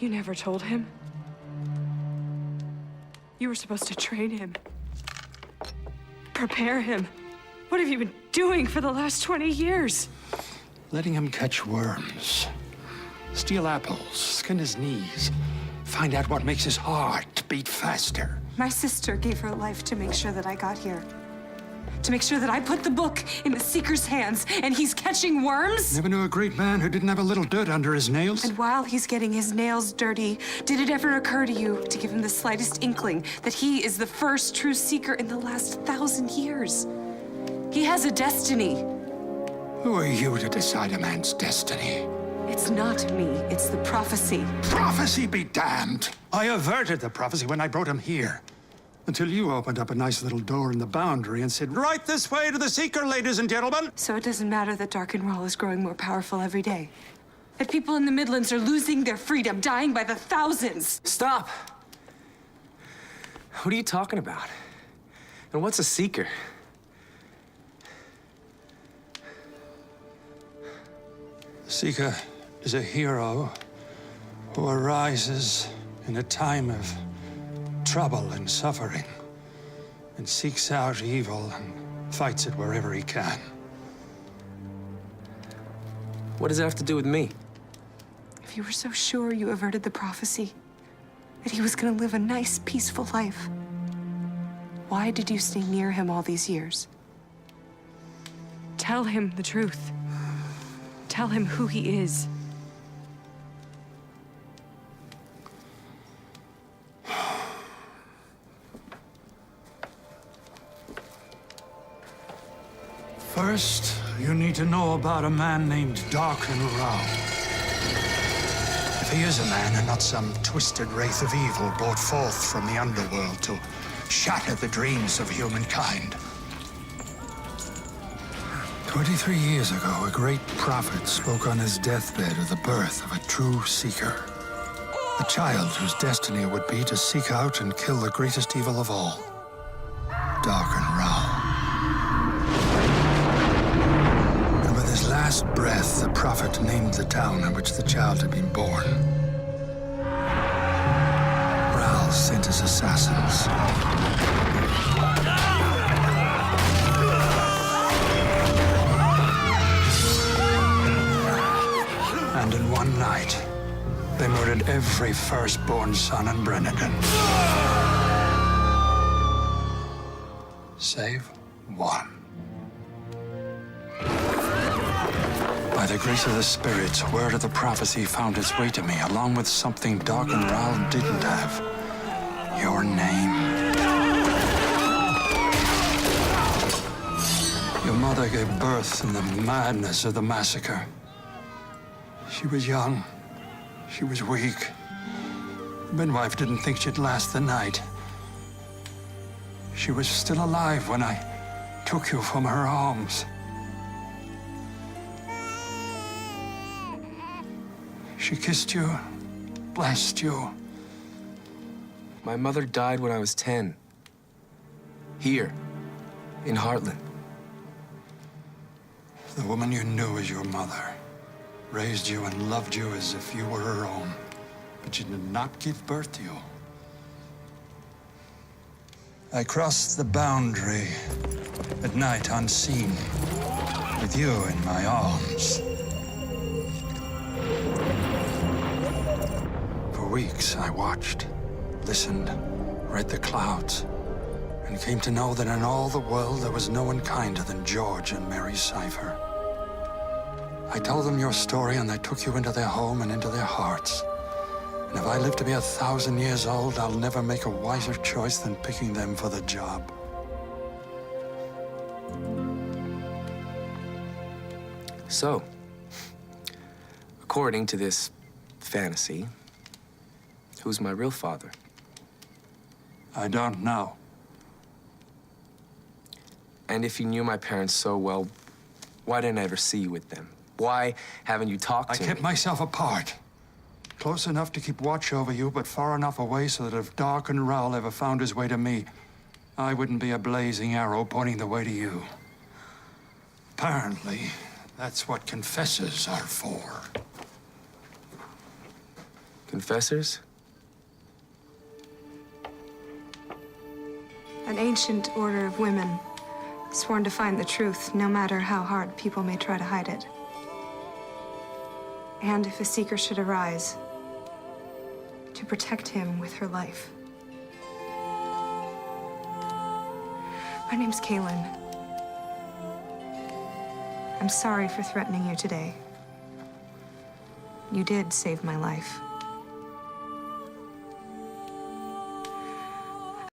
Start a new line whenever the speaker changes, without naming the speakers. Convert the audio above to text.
You never told him? You were supposed to train him. Prepare him. What have you been doing for the last 20 years?
Letting him catch worms, steal apples, skin his knees, find out what makes his heart beat faster.
My sister gave her life to make sure that I got here. To make sure that I put the book in the Seeker's hands, and he's catching worms?
Never knew a great man who didn't have a little dirt under his nails.
And while he's getting his nails dirty, did it ever occur to you to give him the slightest inkling that he is the first true Seeker in the last 1,000 years? He has a destiny.
Who are you to decide a man's destiny?
It's not me, it's the prophecy.
Prophecy be damned! I averted the prophecy when I brought him here. Until you opened up a nice little door in the boundary and said, right this way to the Seeker, ladies and gentlemen.
So it doesn't matter that Darkenwall is growing more powerful every day. That people in the Midlands are losing their freedom, dying by the thousands.
Stop! What are you talking about? And what's a Seeker?
Seeker is a hero who arises in a time of trouble and suffering and seeks out evil and fights it wherever he can.
What does it have to do with me?
If you were so sure you averted the prophecy, that he was gonna live a nice, peaceful life, why did you stay near him all these years? Tell him the truth. Tell him who he is.
First, you need to know about a man named Darken Rao. If he is a man and not some twisted wraith of evil brought forth from the underworld to shatter the dreams of humankind. 23 years ago, a great prophet spoke on his deathbed of the birth of a true Seeker. A child whose destiny would be to seek out and kill the greatest evil of all, Darken Rao. And with his last breath, the prophet named the town in which the child had been born. Rao sent his assassins. And in one night, they murdered every firstborn son in Brennenden. Save one. By the grace of the spirits, word of the prophecy found its way to me, along with something Darken Rao didn't have. Your name. Your mother gave birth in the madness of the massacre. She was young. She was weak. The midwife didn't think she'd last the night. She was still alive when I took you from her arms. She kissed you, blessed you.
My mother died when I was 10. Here, in Heartland.
The woman you knew as your mother raised you and loved you as if you were her own, but she did not give birth to you. I crossed the boundary at night unseen, with you in my arms. For weeks I watched, listened, read the clouds, and came to know that in all the world there was no one kinder than George and Mary Cypher. I told them your story, and they took you into their home and into their hearts. And if I live to be 1,000 years old, I'll never make a wiser choice than picking them for the job.
So, according to this fantasy, who's my real father?
I don't know.
And if you knew my parents so well, why didn't I ever see you with them? Why haven't you talked to me?
I kept myself apart. Close enough to keep watch over you, but far enough away so that if Darken Rao ever found his way to me, I wouldn't be a blazing arrow pointing the way to you. Apparently, that's what confessors are for.
Confessors?
An ancient order of women, sworn to find the truth, no matter how hard people may try to hide it. And if a seeker should arise, to protect him with her life. My name's Kaylin. I'm sorry for threatening you today. You did save my life.